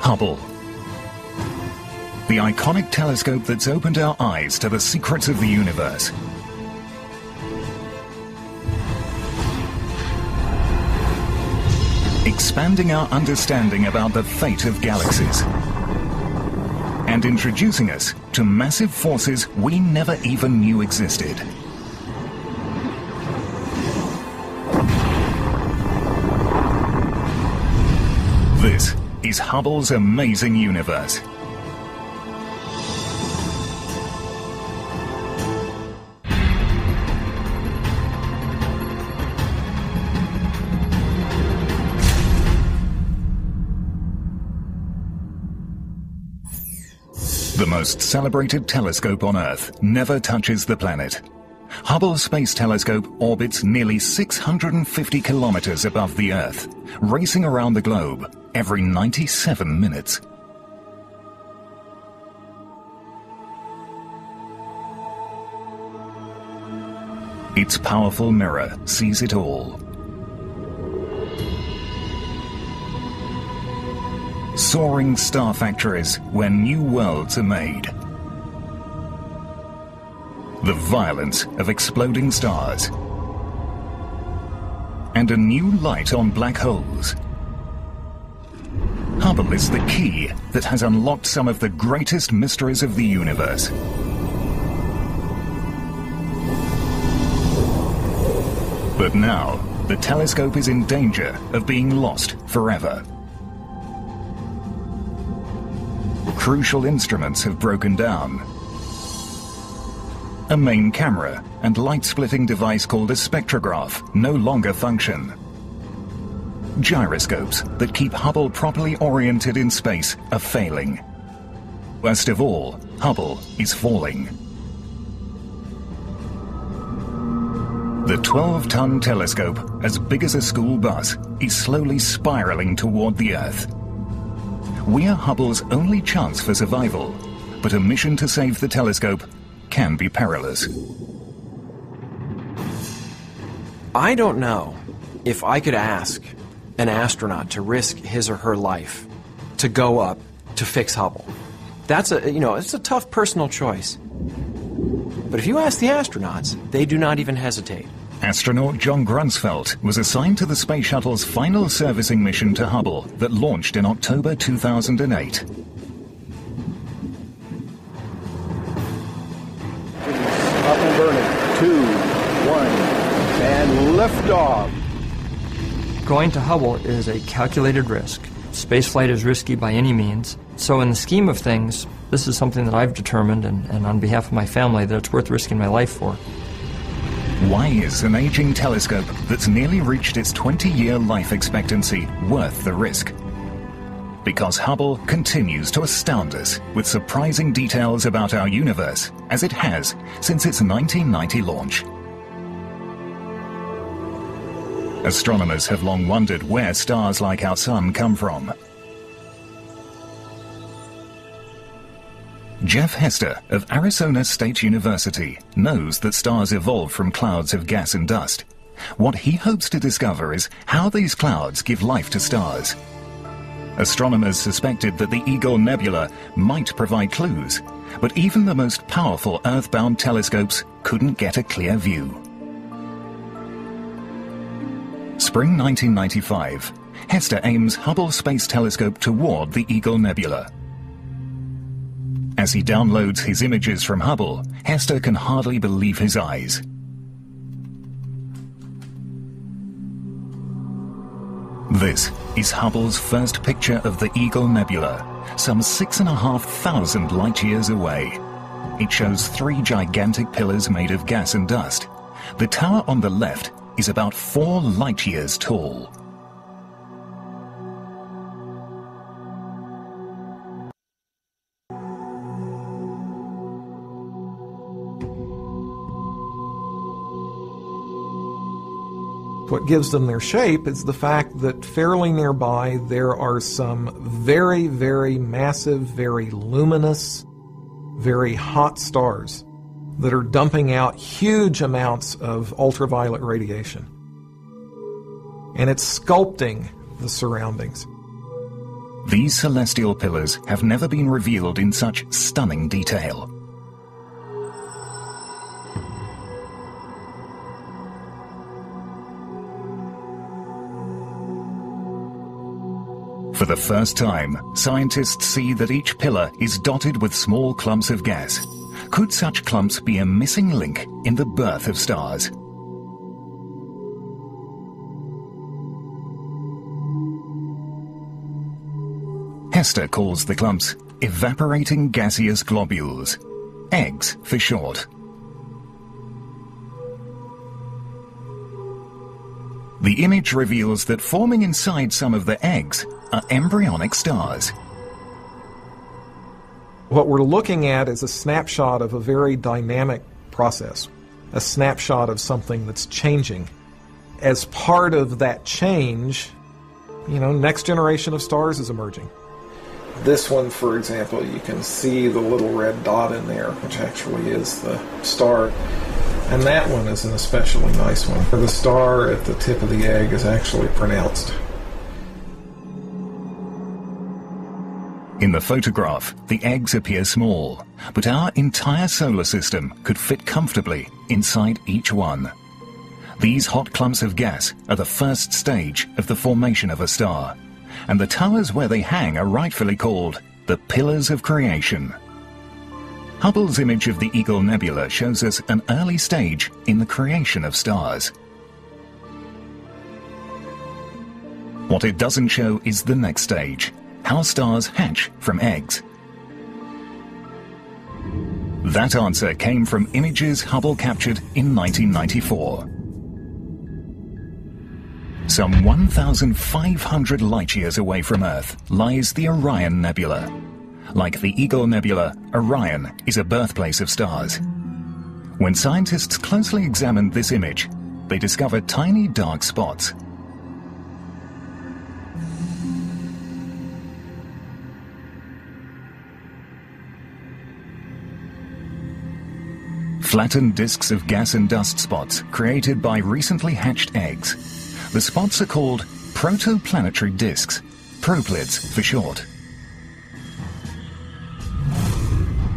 Hubble. The iconic telescope that's opened our eyes to the secrets of the universe. Expanding our understanding about the fate of galaxies. And introducing us to massive forces we never even knew existed. This is Hubble's amazing universe. The most celebrated telescope on Earth never touches the planet. Hubble Space Telescope orbits nearly 650 kilometers above the Earth, racing around the globe every 97 minutes. Its powerful mirror sees it all. Soaring star factories where new worlds are made. The violence of exploding stars. And a new light on black holes. Hubble is the key that has unlocked some of the greatest mysteries of the universe. But now, the telescope is in danger of being lost forever. Crucial instruments have broken down. A main camera and light-splitting device called a spectrograph no longer function. Gyroscopes that keep Hubble properly oriented in space are failing. Worst of all, Hubble is falling. The 12-ton telescope, as big as a school bus, is slowly spiraling toward the Earth. We are Hubble's only chance for survival, but a mission to save the telescope can be perilous. I don't know if I could ask an astronaut to risk his or her life to go up to fix Hubble. That's it's a tough personal choice. But if you ask the astronauts, they do not even hesitate. Astronaut John Grunsfeld was assigned to the Space Shuttle's final servicing mission to Hubble that launched in October 2008. Up and burning. 2, 1, and liftoff. Going to Hubble is a calculated risk. Spaceflight is risky by any means. So in the scheme of things, this is something that I've determined, and on behalf of my family, that it's worth risking my life for. Why is an aging telescope that's nearly reached its 20-year life expectancy worth the risk? Because Hubble continues to astound us with surprising details about our universe, as it has since its 1990 launch. Astronomers have long wondered where stars like our Sun come from. Jeff Hester of Arizona State University knows that stars evolve from clouds of gas and dust. What he hopes to discover is how these clouds give life to stars. Astronomers suspected that the Eagle Nebula might provide clues, but even the most powerful Earth-bound telescopes couldn't get a clear view. Spring 1995, Hester aims Hubble Space Telescope toward the Eagle Nebula. As he downloads his images from Hubble, Hester can hardly believe his eyes. This is Hubble's first picture of the Eagle Nebula, some 6,500 light-years away. It shows 3 gigantic pillars made of gas and dust. The tower on the left is about 4 light-years tall. What gives them their shape is the fact that fairly nearby there are some very, very massive, very luminous, very hot stars that are dumping out huge amounts of ultraviolet radiation. And it's sculpting the surroundings. These celestial pillars have never been revealed in such stunning detail. For the first time, scientists see that each pillar is dotted with small clumps of gas. Could such clumps be a missing link in the birth of stars? Hester calls the clumps evaporating gaseous globules, eggs for short. The image reveals that forming inside some of the eggs are embryonic stars. What we're looking at is a snapshot of a very dynamic process, a snapshot of something that's changing. As part of that change, next generation of stars is emerging. This one, for example, you can see the little red dot in there, which actually is the star. And that one is an especially nice one. The star at the tip of the egg is actually pronounced. In the photograph, the eggs appear small, but our entire solar system could fit comfortably inside each one. These hot clumps of gas are the first stage of the formation of a star, and the towers where they hang are rightfully called the Pillars of Creation. Hubble's image of the Eagle Nebula shows us an early stage in the creation of stars. What it doesn't show is the next stage, how stars hatch from eggs. That answer came from images Hubble captured in 1994. Some 1,500 light-years away from Earth lies the Orion Nebula. Like the Eagle Nebula, Orion is a birthplace of stars. When scientists closely examined this image, they discovered tiny dark spots. Flattened disks of gas and dust spots created by recently hatched eggs. The spots are called protoplanetary disks, proplids for short.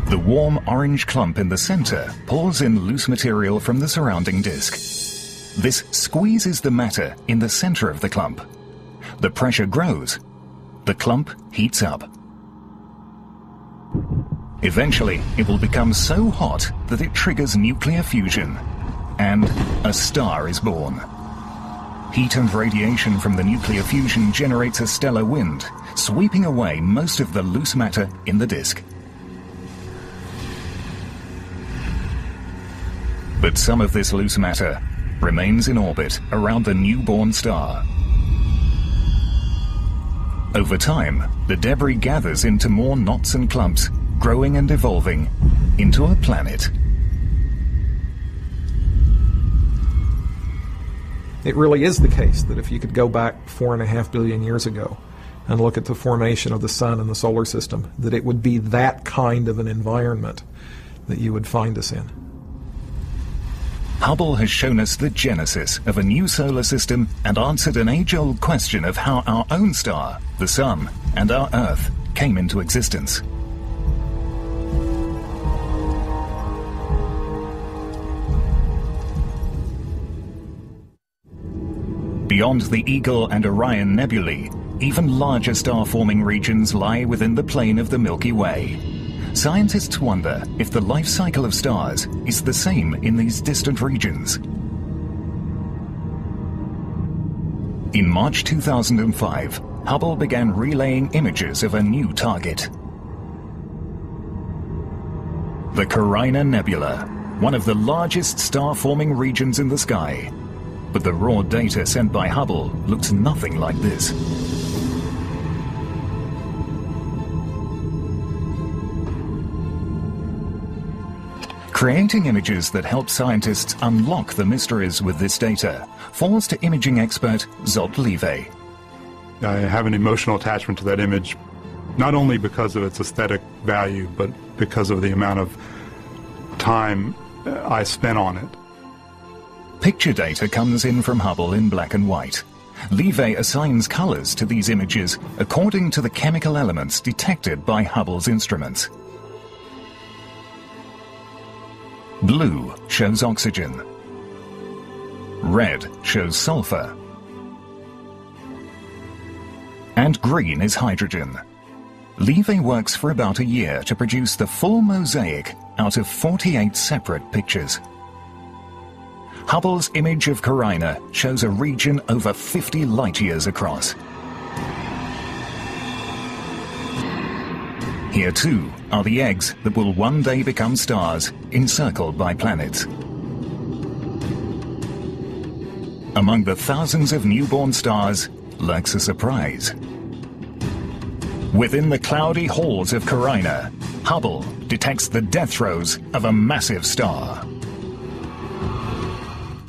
The warm orange clump in the center pours in loose material from the surrounding disk. This squeezes the matter in the center of the clump. The pressure grows. The clump heats up. Eventually, it will become so hot that it triggers nuclear fusion, and a star is born. Heat and radiation from the nuclear fusion generates a stellar wind, sweeping away most of the loose matter in the disk. But some of this loose matter remains in orbit around the newborn star. Over time, the debris gathers into more knots and clumps, growing and evolving into a planet. It really is the case that if you could go back 4.5 billion years ago and look at the formation of the sun and the solar system, that it would be that kind of an environment that you would find us in. Hubble has shown us the genesis of a new solar system and answered an age-old question of how our own star, the Sun, and our Earth came into existence. Beyond the Eagle and Orion nebulae, even larger star-forming regions lie within the plane of the Milky Way. Scientists wonder if the life cycle of stars is the same in these distant regions. In March 2005, Hubble began relaying images of a new target. The Carina Nebula, one of the largest star-forming regions in the sky. But the raw data sent by Hubble looks nothing like this. Creating images that help scientists unlock the mysteries with this data falls to imaging expert Zsolt Live. I have an emotional attachment to that image, not only because of its aesthetic value, but because of the amount of time I spent on it. Picture data comes in from Hubble in black and white. Levi assigns colors to these images according to the chemical elements detected by Hubble's instruments. Blue shows oxygen. Red shows sulfur. And green is hydrogen. Levi works for about a year to produce the full mosaic out of 48 separate pictures. Hubble's image of Carina shows a region over 50 light-years across. Here too are the eggs that will one day become stars, encircled by planets. Among the thousands of newborn stars lurks a surprise. Within the cloudy halls of Carina, Hubble detects the death throes of a massive star.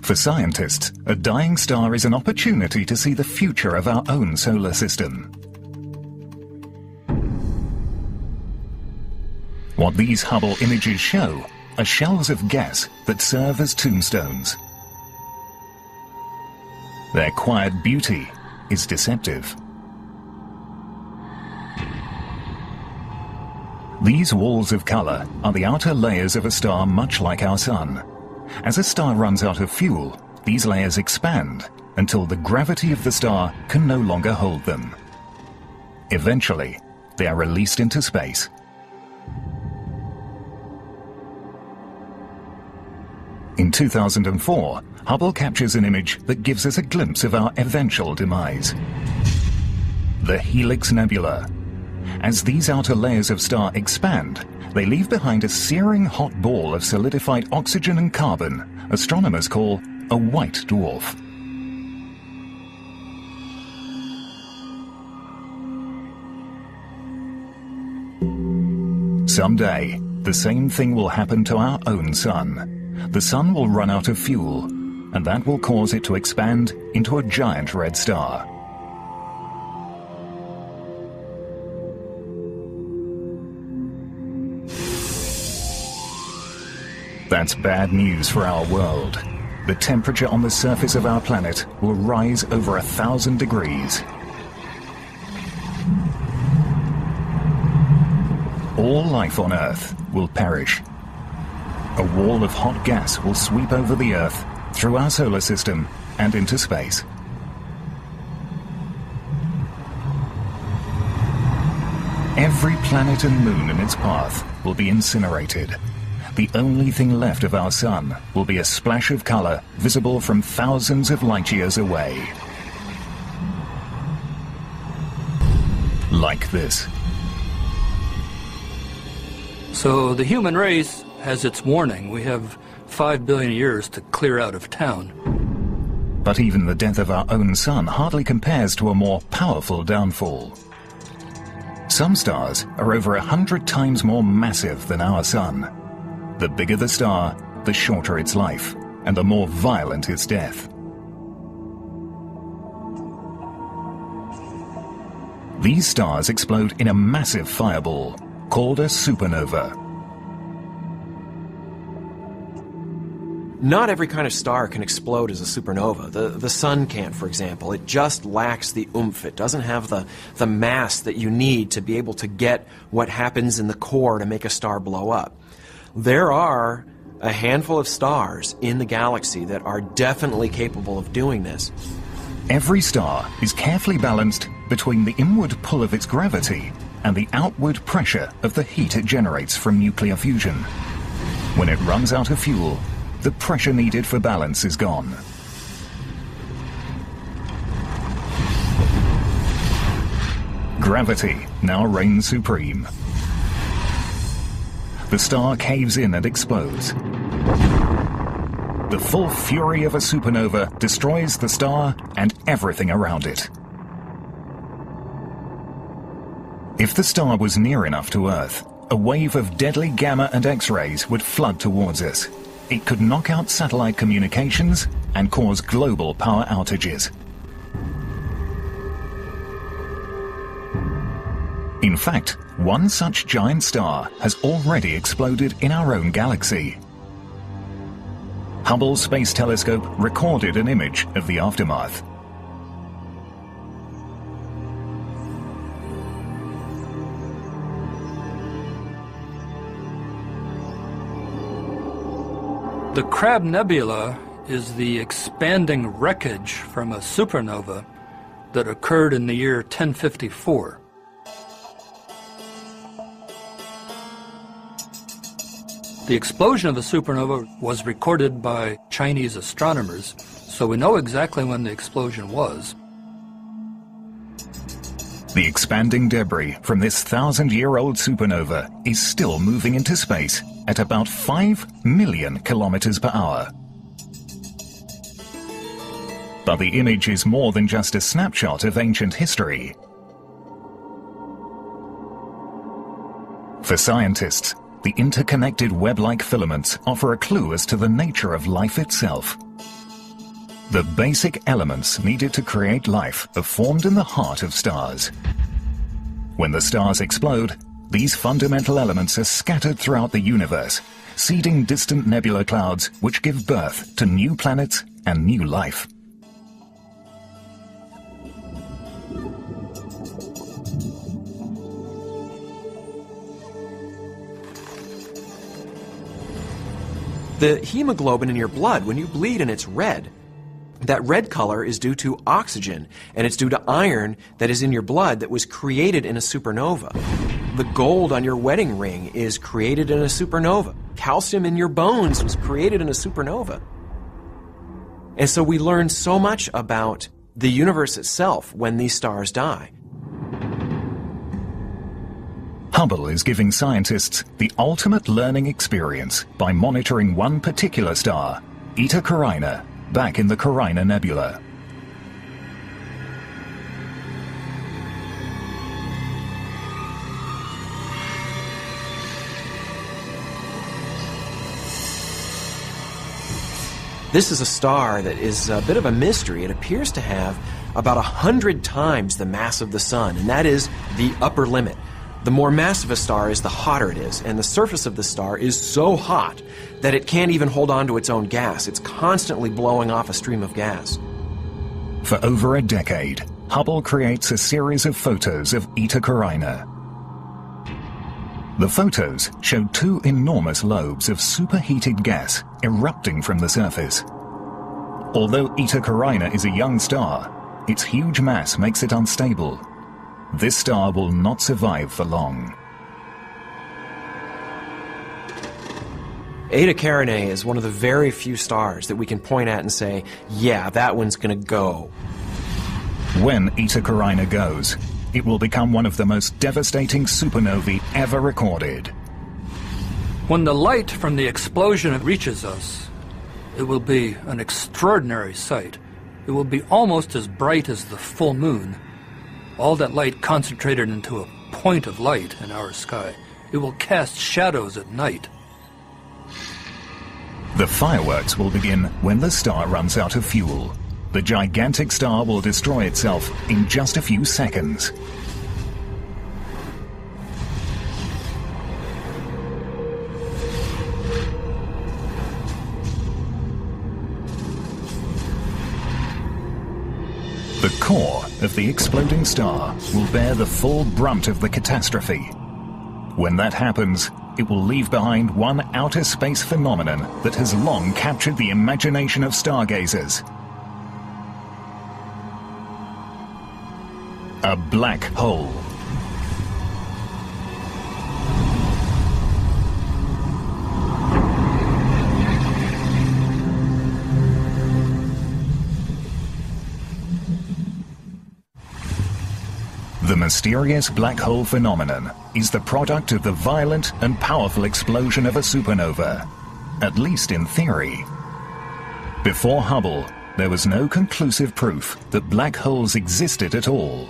For scientists, a dying star is an opportunity to see the future of our own solar system. What these Hubble images show are shells of gas that serve as tombstones. Their quiet beauty is deceptive. These walls of color are the outer layers of a star much like our Sun. As a star runs out of fuel, these layers expand until the gravity of the star can no longer hold them. Eventually, they are released into space. In 2004, Hubble captures an image that gives us a glimpse of our eventual demise. The Helix Nebula. As these outer layers of star expand, they leave behind a searing hot ball of solidified oxygen and carbon astronomers call a white dwarf. Someday, the same thing will happen to our own Sun. The Sun will run out of fuel, and that will cause it to expand into a giant red star. That's bad news for our world. The temperature on the surface of our planet will rise over 1,000 degrees. All life on Earth will perish. A wall of hot gas will sweep over the Earth, through our solar system, and into space. Every planet and moon in its path will be incinerated. The only thing left of our Sun will be a splash of color visible from thousands of light-years away. Like this. So the human race has its warning. We have 5 billion years to clear out of town. But even the death of our own Sun hardly compares to a more powerful downfall. Some stars are over 100 times more massive than our Sun. The bigger the star, the shorter its life, and the more violent its death. These stars explode in a massive fireball, called a supernova. Not every kind of star can explode as a supernova. The Sun can't, for example. It just lacks the oomph. It doesn't have the mass that you need to be able to get what happens in the core to make a star blow up. There are a handful of stars in the galaxy that are definitely capable of doing this. Every star is carefully balanced between the inward pull of its gravity and the outward pressure of the heat it generates from nuclear fusion. When it runs out of fuel, the pressure needed for balance is gone. Gravity now reigns supreme. The star caves in and explodes. The full fury of a supernova destroys the star and everything around it. If the star was near enough to Earth, a wave of deadly gamma and X-rays would flood towards us. It could knock out satellite communications and cause global power outages. In fact, one such giant star has already exploded in our own galaxy. Hubble Space Telescope recorded an image of the aftermath. The Crab Nebula is the expanding wreckage from a supernova that occurred in the year 1054. The explosion of the supernova was recorded by Chinese astronomers, so we know exactly when the explosion was. The expanding debris from this 1,000-year-old supernova is still moving into space at about 5 million kilometers per hour. But the image is more than just a snapshot of ancient history. For scientists, the interconnected web-like filaments offer a clue as to the nature of life itself. The basic elements needed to create life are formed in the heart of stars. When the stars explode, these fundamental elements are scattered throughout the universe, seeding distant nebula clouds which give birth to new planets and new life. The hemoglobin in your blood, when you bleed and it's red, that red color is due to oxygen, and it's due to iron that is in your blood that was created in a supernova. The gold on your wedding ring is created in a supernova. Calcium in your bones was created in a supernova. And so we learn so much about the universe itself when these stars die. Hubble is giving scientists the ultimate learning experience by monitoring one particular star, Eta Carina, back in the Carina Nebula. This is a star that is a bit of a mystery. It appears to have about 100 times the mass of the Sun, and that is the upper limit. The more massive a star is, the hotter it is, and the surface of the star is so hot that it can't even hold on to its own gas. It's constantly blowing off a stream of gas. For over a decade, Hubble creates a series of photos of Eta Carina. The photos showed two enormous lobes of superheated gas erupting from the surface. Although Eta Carina is a young star, its huge mass makes it unstable. This star will not survive for long. Eta Carinae is one of the very few stars that we can point at and say, yeah, that one's going to go. When Eta Carina goes, it will become one of the most devastating supernovae ever recorded. When the light from the explosion reaches us, it will be an extraordinary sight. It will be almost as bright as the full moon. All that light concentrated into a point of light in our sky. It will cast shadows at night. The fireworks will begin when the star runs out of fuel. The gigantic star will destroy itself in just a few seconds. The core of the exploding star will bear the full brunt of the catastrophe. When that happens, it will leave behind one outer space phenomenon that has long captured the imagination of stargazers. A black hole. The mysterious black hole phenomenon is the product of the violent and powerful explosion of a supernova, at least in theory. Before Hubble, there was no conclusive proof that black holes existed at all.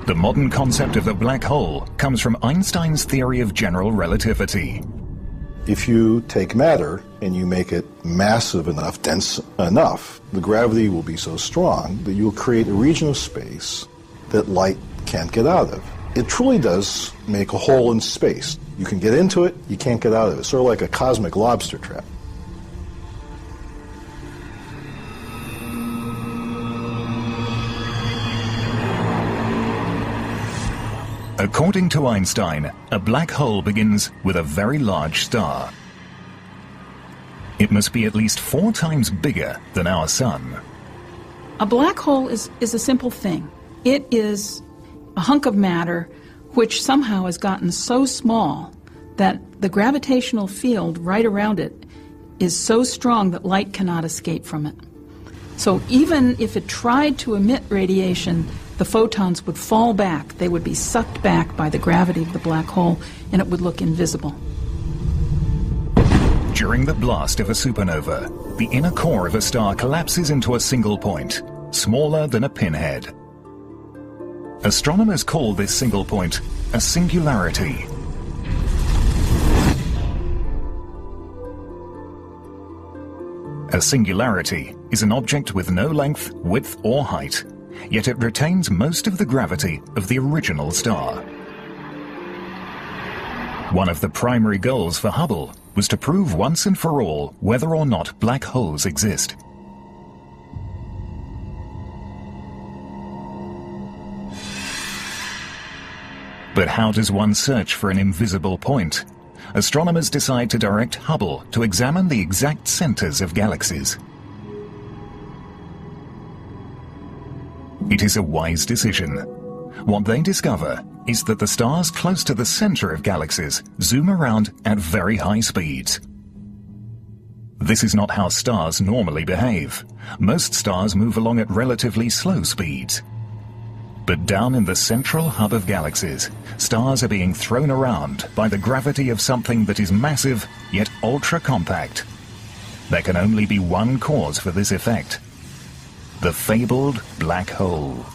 The modern concept of the black hole comes from Einstein's theory of general relativity. If you take matter and you make it massive enough, dense enough, the gravity will be so strong that you'll create a region of space that light can't get out of. It truly does make a hole in space. You can get into it, you can't get out of it. It's sort of like a cosmic lobster trap. According to Einstein, a black hole begins with a very large star. It must be at least 4 times bigger than our sun. A black hole is a simple thing. It is a hunk of matter which somehow has gotten so small that the gravitational field right around it is so strong that light cannot escape from it. So even if it tried to emit radiation, the photons would fall back. They would be sucked back by the gravity of the black hole, and it would look invisible. During the blast of a supernova, the inner core of a star collapses into a single point, smaller than a pinhead. Astronomers call this single point a singularity. A singularity is an object with no length, width, or height, yet it retains most of the gravity of the original star. One of the primary goals for Hubble was to prove once and for all whether or not black holes exist. But how does one search for an invisible point? Astronomers decide to direct Hubble to examine the exact centers of galaxies. It is a wise decision. What they discover is that the stars close to the center of galaxies zoom around at very high speeds. This is not how stars normally behave. Most stars move along at relatively slow speeds. But down in the central hub of galaxies, stars are being thrown around by the gravity of something that is massive yet ultra-compact. There can only be one cause for this effect: the fabled black hole.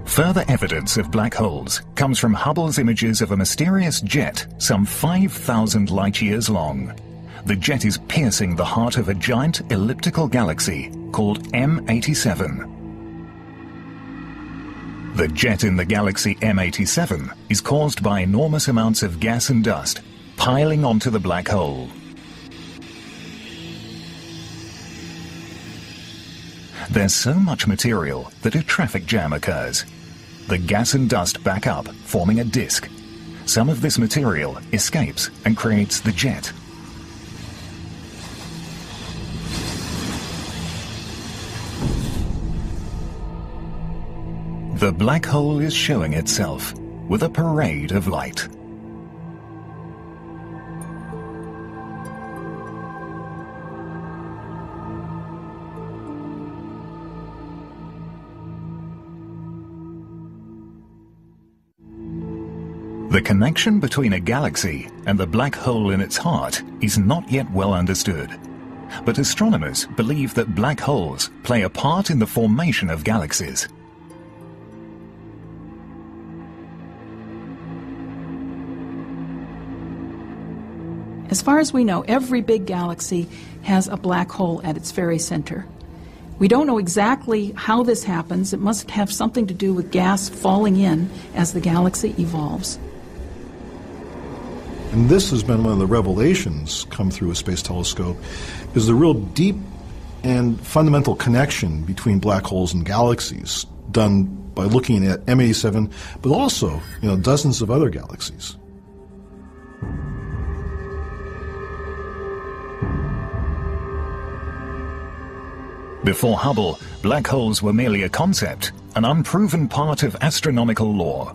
Further evidence of black holes comes from Hubble's images of a mysterious jet some 5,000 light-years long. The jet is piercing the heart of a giant elliptical galaxy called M87. The jet in the galaxy M87 is caused by enormous amounts of gas and dust piling onto the black hole. There's so much material that a traffic jam occurs. The gas and dust back up, forming a disk. Some of this material escapes and creates the jet. The black hole is showing itself with a parade of light. The connection between a galaxy and the black hole in its heart is not yet well understood. But astronomers believe that black holes play a part in the formation of galaxies. As far as we know, every big galaxy has a black hole at its very center. We don't know exactly how this happens. It must have something to do with gas falling in as the galaxy evolves. And this has been one of the revelations come through a space telescope, is the real deep and fundamental connection between black holes and galaxies done by looking at M87, but also, dozens of other galaxies. Before Hubble, black holes were merely a concept, an unproven part of astronomical lore.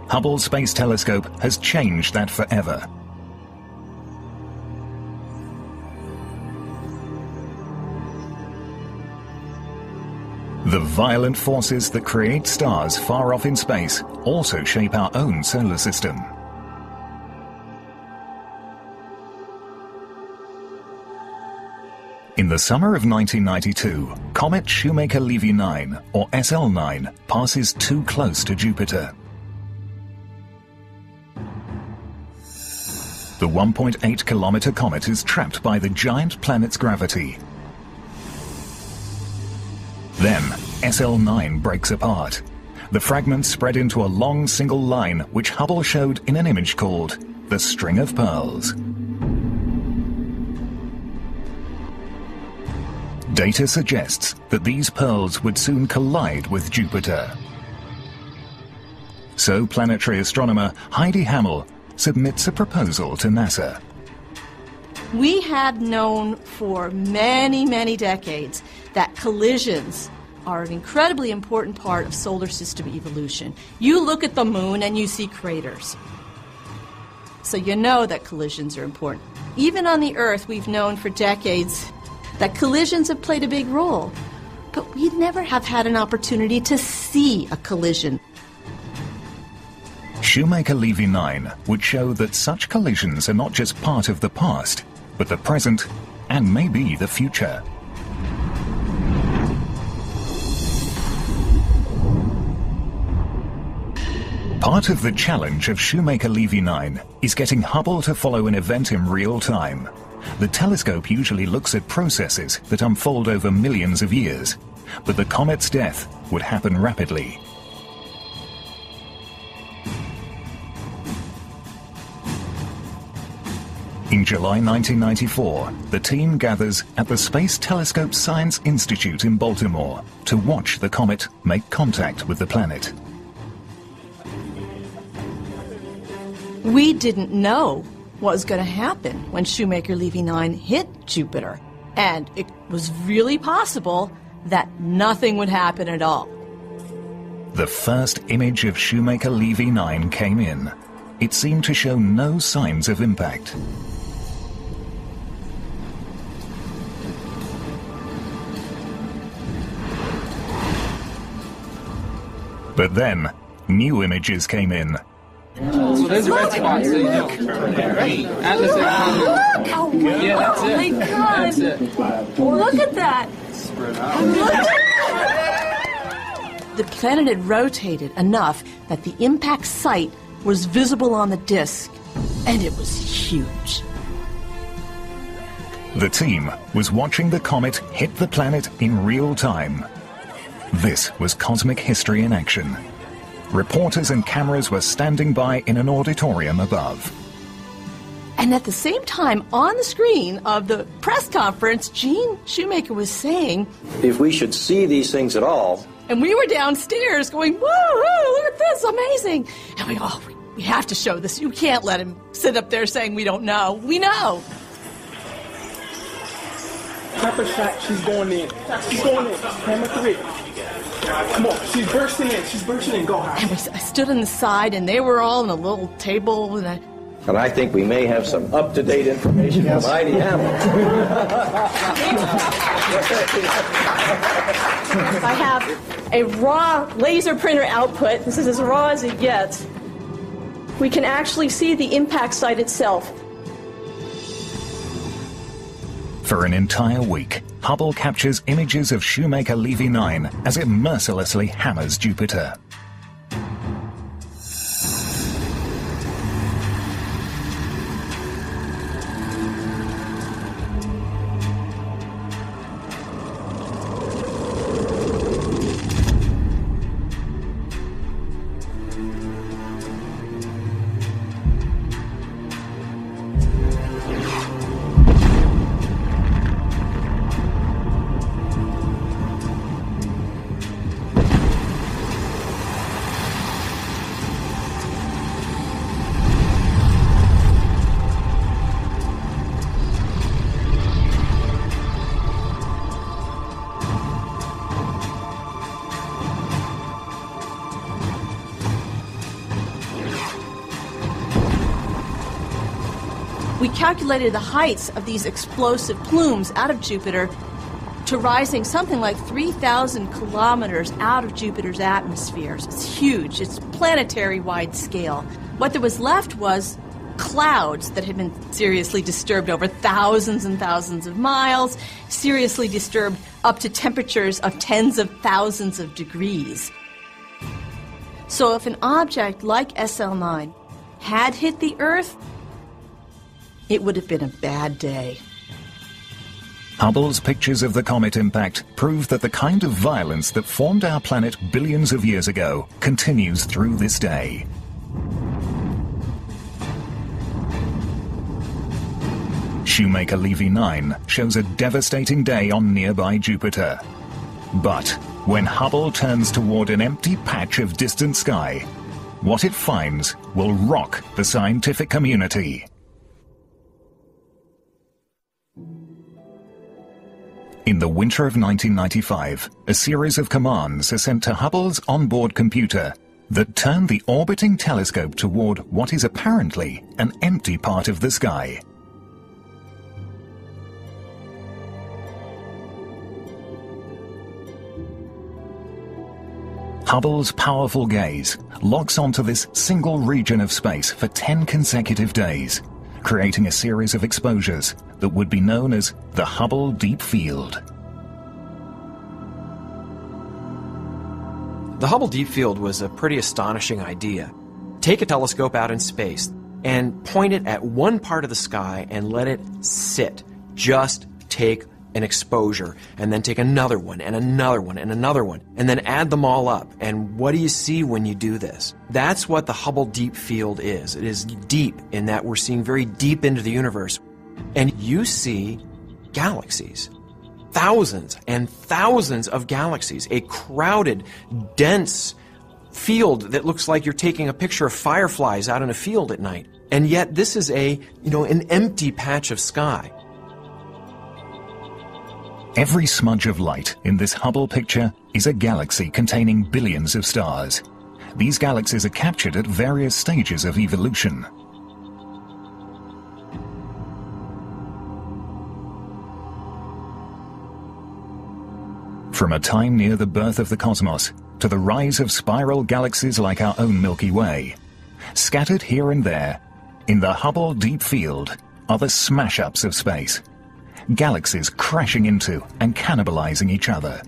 Hubble Space Telescope has changed that forever. The violent forces that create stars far off in space also shape our own solar system. In the summer of 1992, comet Shoemaker-Levy 9, or SL9, passes too close to Jupiter. The 1.8-kilometer comet is trapped by the giant planet's gravity. Then, SL9 breaks apart. The fragments spread into a long single line which Hubble showed in an image called the String of Pearls. Data suggests that these pearls would soon collide with Jupiter. So planetary astronomer Heidi Hammel submits a proposal to NASA. We had known for many, many decades that collisions are an incredibly important part of solar system evolution. You look at the moon and you see craters. So you know that collisions are important. Even on the Earth, we've known for decades that collisions have played a big role. But we never have had an opportunity to see a collision. Shoemaker-Levy 9 would show that such collisions are not just part of the past, but the present and maybe the future. Part of the challenge of Shoemaker-Levy 9 is getting Hubble to follow an event in real time. The telescope usually looks at processes that unfold over millions of years, but the comet's death would happen rapidly. In July 1994, the team gathers at the Space Telescope Science Institute in Baltimore to watch the comet make contact with the planet. We didn't know what was going to happen when Shoemaker-Levy 9 hit Jupiter, and it was really possible that nothing would happen at all. The first image of Shoemaker-Levy 9 came in. It seemed to show no signs of impact. But then, new images came in. So there's a red spot, so you know. Atlas Look! Oh, yeah, that's it. My God! That's it. Look at that! The planet had rotated enough that the impact site was visible on the disk, and it was huge. The team was watching the comet hit the planet in real time. This was cosmic history in action. Reporters and cameras were standing by in an auditorium above. And at the same time, on the screen of the press conference, Gene Shoemaker was saying, if we should see these things at all. And we were downstairs going, whoa, look at this, amazing. And we go, oh, we have to show this. You can't let him sit up there saying we don't know. We know. Pepper shot, she's going in. She's going in. Camera 3. Come on, she's bursting in. She's bursting in. Go high. And I stood on the side, and they were all on a little table. And I think we may have some up-to-date information from Heidi Hammel. I have a raw laser printer output. This is as raw as it gets. We can actually see the impact site itself. For an entire week, Hubble captures images of Shoemaker-Levy 9 as it mercilessly hammers Jupiter. We calculated the heights of these explosive plumes out of Jupiter to rising something like 3,000 kilometers out of Jupiter's atmosphere. It's huge. It's planetary-wide scale. What there was left was clouds that had been seriously disturbed over thousands and thousands of miles, seriously disturbed up to temperatures of tens of thousands of degrees. So if an object like SL9 had hit the Earth, it would have been a bad day. Hubble's pictures of the comet impact prove that the kind of violence that formed our planet billions of years ago continues through this day. Shoemaker-Levy 9 shows a devastating day on nearby Jupiter. But when Hubble turns toward an empty patch of distant sky, What it finds will rock the scientific community. In the winter of 1995, a series of commands are sent to Hubble's onboard computer that turn the orbiting telescope toward what is apparently an empty part of the sky. Hubble's powerful gaze locks onto this single region of space for 10 consecutive days, creating a series of exposures that would be known as the Hubble Deep Field. The Hubble Deep Field was a pretty astonishing idea. Take a telescope out in space and point it at one part of the sky and let it sit. Just take an exposure, and then take another one, and another one, and another one, and then add them all up. And what do you see when you do this? That's what the Hubble Deep Field is. It is deep in that we're seeing very deep into the universe. And you see galaxies. Thousands and thousands of galaxies. A crowded, dense field that looks like you're taking a picture of fireflies out in a field at night. And yet this is an empty patch of sky. Every smudge of light in this Hubble picture is a galaxy containing billions of stars. These galaxies are captured at various stages of evolution. From a time near the birth of the cosmos to the rise of spiral galaxies like our own Milky Way, scattered here and there, in the Hubble Deep Field are the smash-ups of space. Galaxies crashing into and cannibalizing each other.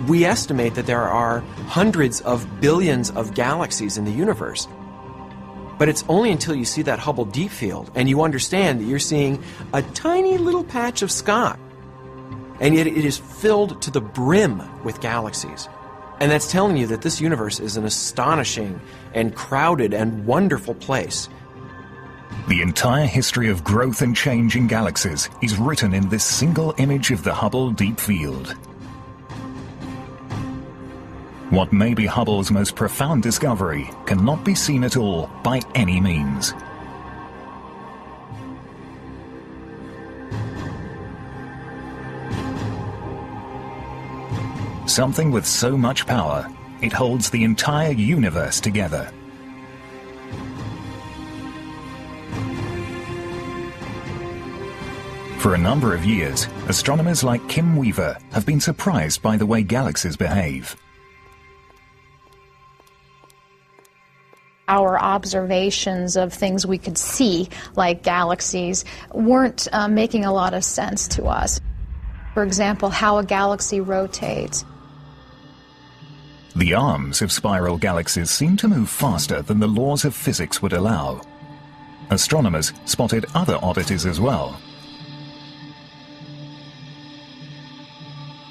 We estimate that there are hundreds of billions of galaxies in the universe. But it's only until you see that Hubble Deep Field and you understand that you're seeing a tiny little patch of sky. And yet it is filled to the brim with galaxies. And that's telling you that this universe is an astonishing and crowded and wonderful place. The entire history of growth and change in galaxies is written in this single image of the Hubble Deep Field. What may be Hubble's most profound discovery cannot be seen at all by any means. Something with so much power, it holds the entire universe together. For a number of years, astronomers like Kim Weaver have been surprised by the way galaxies behave. Our observations of things we could see, like galaxies, weren't making a lot of sense to us. For example, how a galaxy rotates. The arms of spiral galaxies seem to move faster than the laws of physics would allow. Astronomers spotted other oddities as well.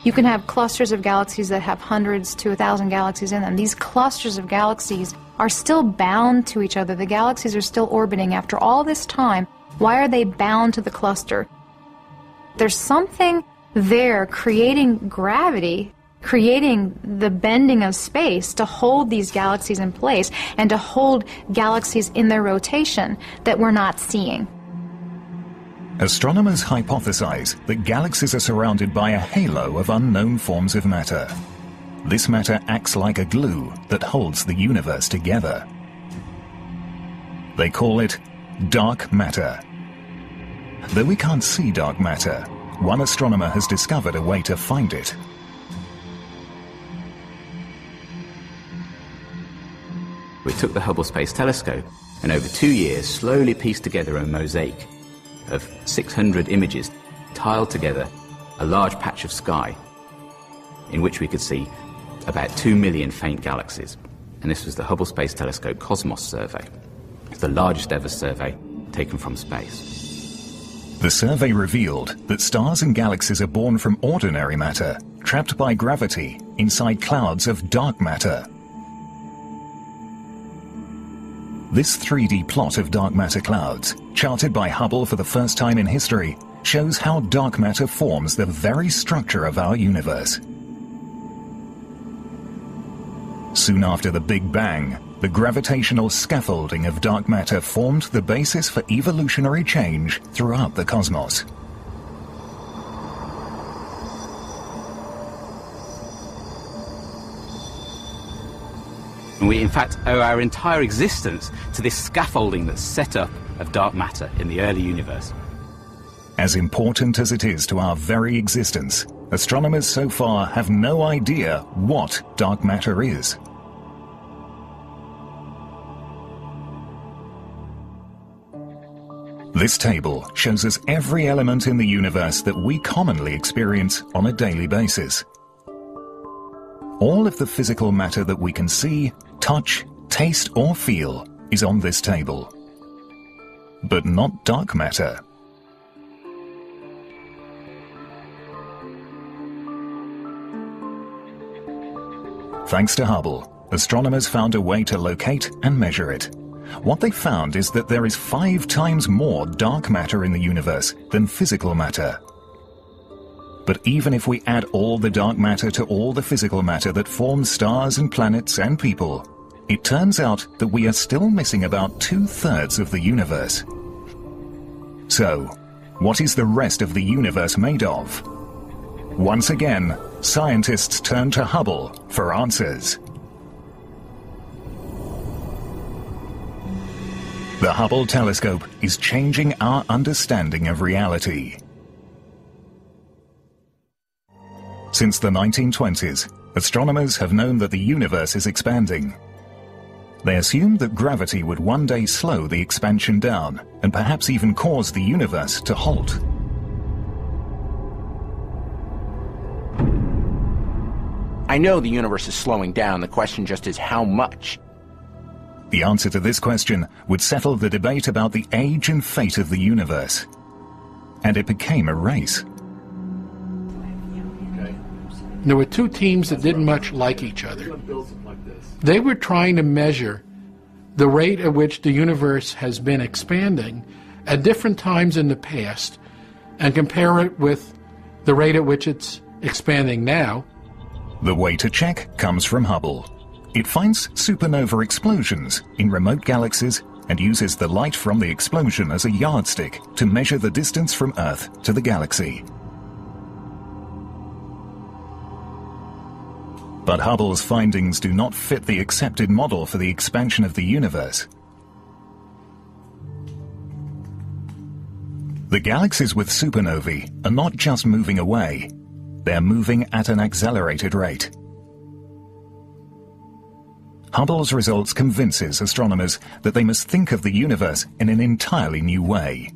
You can have clusters of galaxies that have hundreds to 1,000 galaxies in them. These clusters of galaxies are still bound to each other. The galaxies are still orbiting after all this time. Why are they bound to the cluster? There's something there creating gravity, creating the bending of space to hold these galaxies in place and to hold galaxies in their rotation that we're not seeing. Astronomers hypothesize that galaxies are surrounded by a halo of unknown forms of matter. This matter acts like a glue that holds the universe together. They call it dark matter. Though we can't see dark matter, one astronomer has discovered a way to find it. We took the Hubble Space Telescope and over 2 years slowly pieced together a mosaic of 600 images, tiled together a large patch of sky. in which we could see about 2 million faint galaxies. And this was the Hubble Space Telescope Cosmos survey. It's the largest ever survey taken from space. The survey revealed that stars and galaxies are born from ordinary matter, trapped by gravity inside clouds of dark matter. This 3D plot of dark matter clouds, charted by Hubble for the first time in history, shows how dark matter forms the very structure of our universe. Soon after the Big Bang, the gravitational scaffolding of dark matter formed the basis for evolutionary change throughout the cosmos. We, in fact, owe our entire existence to this scaffolding that's set up of dark matter in the early universe. As important as it is to our very existence, astronomers so far have no idea what dark matter is. This table shows us every element in the universe that we commonly experience on a daily basis. All of the physical matter that we can see, touch, taste, or feel is on this table. But not dark matter. Thanks to Hubble, astronomers found a way to locate and measure it. What they found is that there is 5 times more dark matter in the universe than physical matter. But even if we add all the dark matter to all the physical matter that forms stars and planets and people, it turns out that we are still missing about 2/3 of the universe. So, what is the rest of the universe made of? Once again, scientists turn to Hubble for answers. The Hubble telescope is changing our understanding of reality. Since the 1920s, astronomers have known that the universe is expanding. They assumed that gravity would one day slow the expansion down and perhaps even cause the universe to halt. I know the universe is slowing down. The question just is how much? The answer to this question would settle the debate about the age and fate of the universe. And it became a race. There were 2 teams that didn't much like each other. They were trying to measure the rate at which the universe has been expanding at different times in the past and compare it with the rate at which it's expanding now. The way to check comes from Hubble. It finds supernova explosions in remote galaxies and uses the light from the explosion as a yardstick to measure the distance from Earth to the galaxy. But Hubble's findings do not fit the accepted model for the expansion of the universe. The galaxies with supernovae are not just moving away, they're moving at an accelerated rate. Hubble's results convinces astronomers that they must think of the universe in an entirely new way.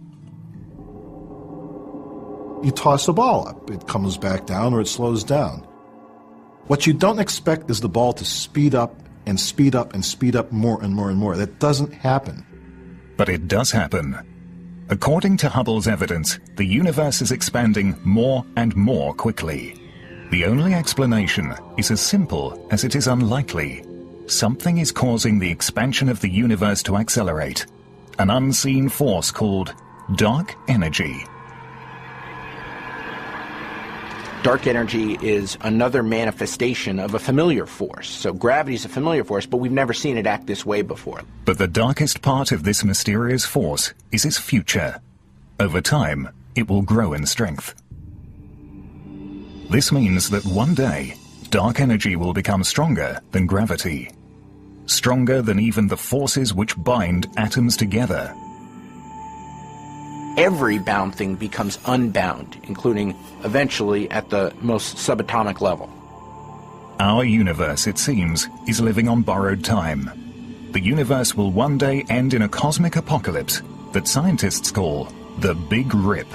You toss a ball up, it comes back down or it slows down. What you don't expect is the ball to speed up and speed up and speed up more and more and more. That doesn't happen. But it does happen. According to Hubble's evidence, the universe is expanding more and more quickly. The only explanation is as simple as it is unlikely. Something is causing the expansion of the universe to accelerate. An unseen force called dark energy. Dark energy is another manifestation of a familiar force. So gravity is a familiar force, but we've never seen it act this way before. But the darkest part of this mysterious force is its future. Over time, it will grow in strength. This means that one day, dark energy will become stronger than gravity. Stronger than even the forces which bind atoms together. Every bound thing becomes unbound, including eventually at the most subatomic level. Our universe, it seems, is living on borrowed time. The universe will one day end in a cosmic apocalypse that scientists call the Big Rip.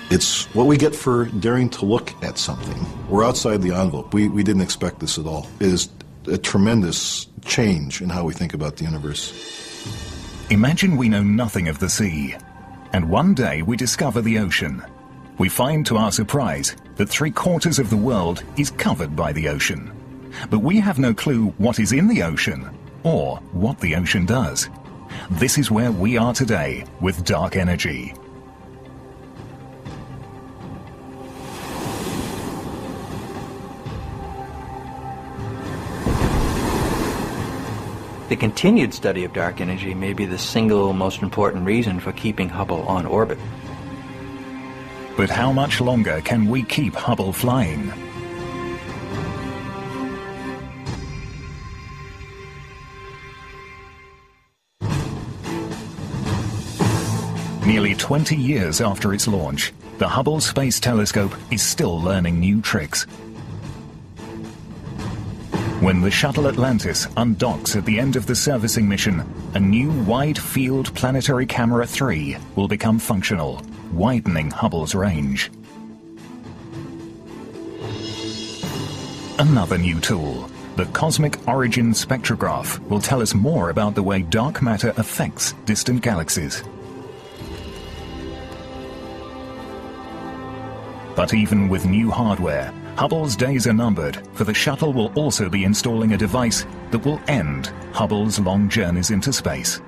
It's what we get for daring to look at something. We're outside the envelope. We didn't expect this at all. It is a tremendous change in how we think about the universe. Imagine we know nothing of the sea, and one day we discover the ocean. We find, to our surprise, that 3/4 of the world is covered by the ocean. But we have no clue what is in the ocean, or what the ocean does. This is where we are today with dark energy. The continued study of dark energy may be the single most important reason for keeping Hubble on orbit. But how much longer can we keep Hubble flying? Nearly 20 years after its launch, the Hubble Space Telescope is still learning new tricks. When the shuttle Atlantis undocks at the end of the servicing mission, a new wide-field planetary camera 3 will become functional, widening Hubble's range. Another new tool, the Cosmic Origin Spectrograph, will tell us more about the way dark matter affects distant galaxies. But even with new hardware, Hubble's days are numbered, for the shuttle will also be installing a device that will end Hubble's long journeys into space.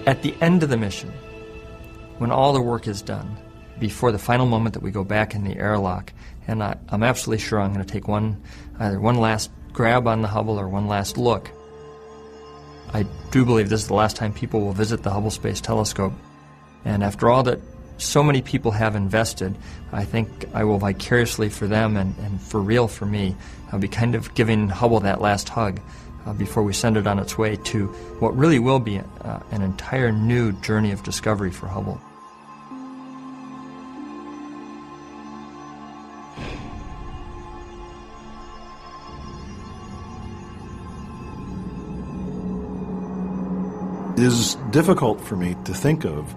At the end of the mission, when all the work is done, before the final moment that we go back in the airlock, and I'm absolutely sure I'm going to take either one last grab on the Hubble or one last look. I do believe this is the last time people will visit the Hubble Space Telescope. And after all that so many people have invested, I think I will vicariously for them and for real for me, I'll be kind of giving Hubble that last hug before we send it on its way to what really will be an entire new journey of discovery for Hubble. It is difficult for me to think of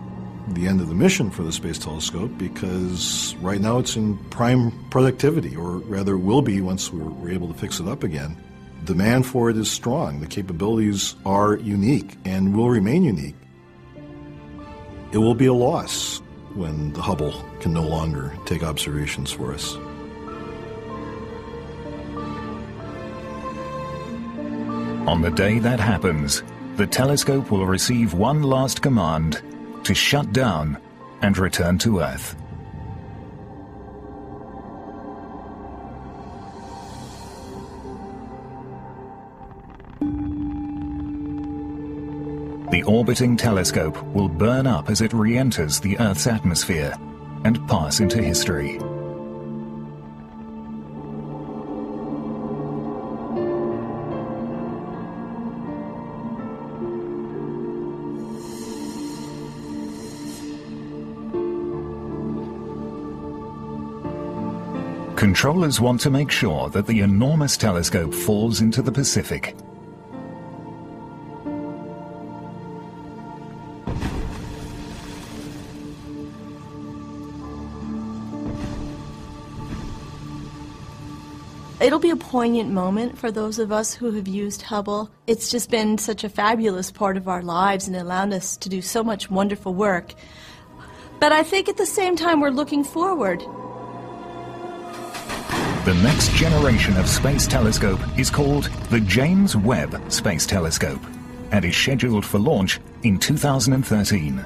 the end of the mission for the Space Telescope because right now it's in prime productivity, or rather will be once we're able to fix it up again. Demand for it is strong. The capabilities are unique and will remain unique. It will be a loss when the Hubble can no longer take observations for us. On the day that happens, the telescope will receive one last command to shut down and return to Earth. The orbiting telescope will burn up as it re-enters the Earth's atmosphere and pass into history. Controllers want to make sure that the enormous telescope falls into the Pacific. It'll be a poignant moment for those of us who have used Hubble. It's just been such a fabulous part of our lives and allowed us to do so much wonderful work. But I think at the same time we're looking forward. The next generation of space telescope is called the James Webb Space Telescope and is scheduled for launch in 2013.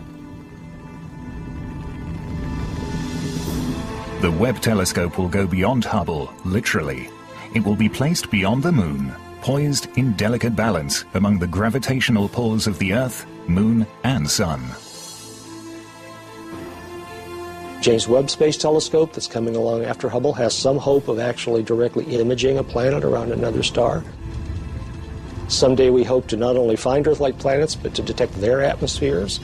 The Webb telescope will go beyond Hubble, literally. It will be placed beyond the Moon, poised in delicate balance among the gravitational pulls of the Earth, Moon, and Sun. James Webb Space Telescope that's coming along after Hubble has some hope of actually directly imaging a planet around another star. Someday we hope to not only find Earth-like planets, but to detect their atmospheres,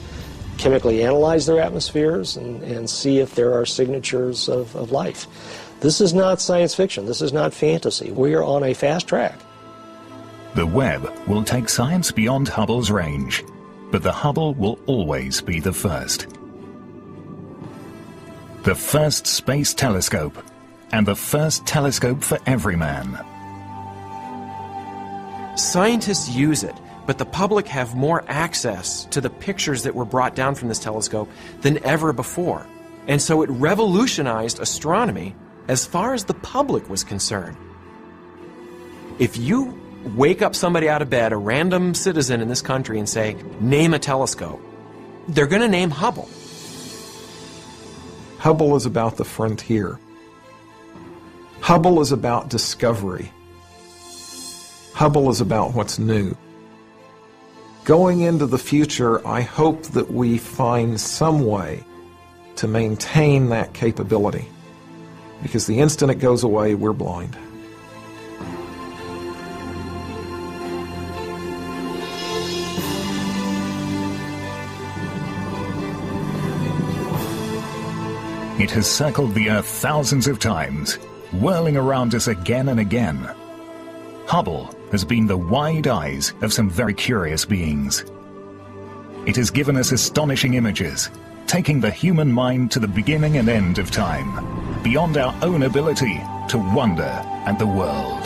chemically analyze their atmospheres, and see if there are signatures of life. This is not science fiction. This is not fantasy. We are on a fast track. The Webb will take science beyond Hubble's range, but the Hubble will always be the first. The first space telescope, and the first telescope for every man. Scientists use it, but the public have more access to the pictures that were brought down from this telescope than ever before. And so it revolutionized astronomy as far as the public was concerned. If you wake up somebody out of bed, a random citizen in this country, and say, name a telescope, they're going to name Hubble. Hubble is about the frontier. Hubble is about discovery. Hubble is about what's new. Going into the future, I hope that we find some way to maintain that capability, because the instant it goes away, we're blind. It has circled the Earth thousands of times, whirling around us again and again. Hubble has been the wide eyes of some very curious beings. It has given us astonishing images, taking the human mind to the beginning and end of time, beyond our own ability to wonder at the world.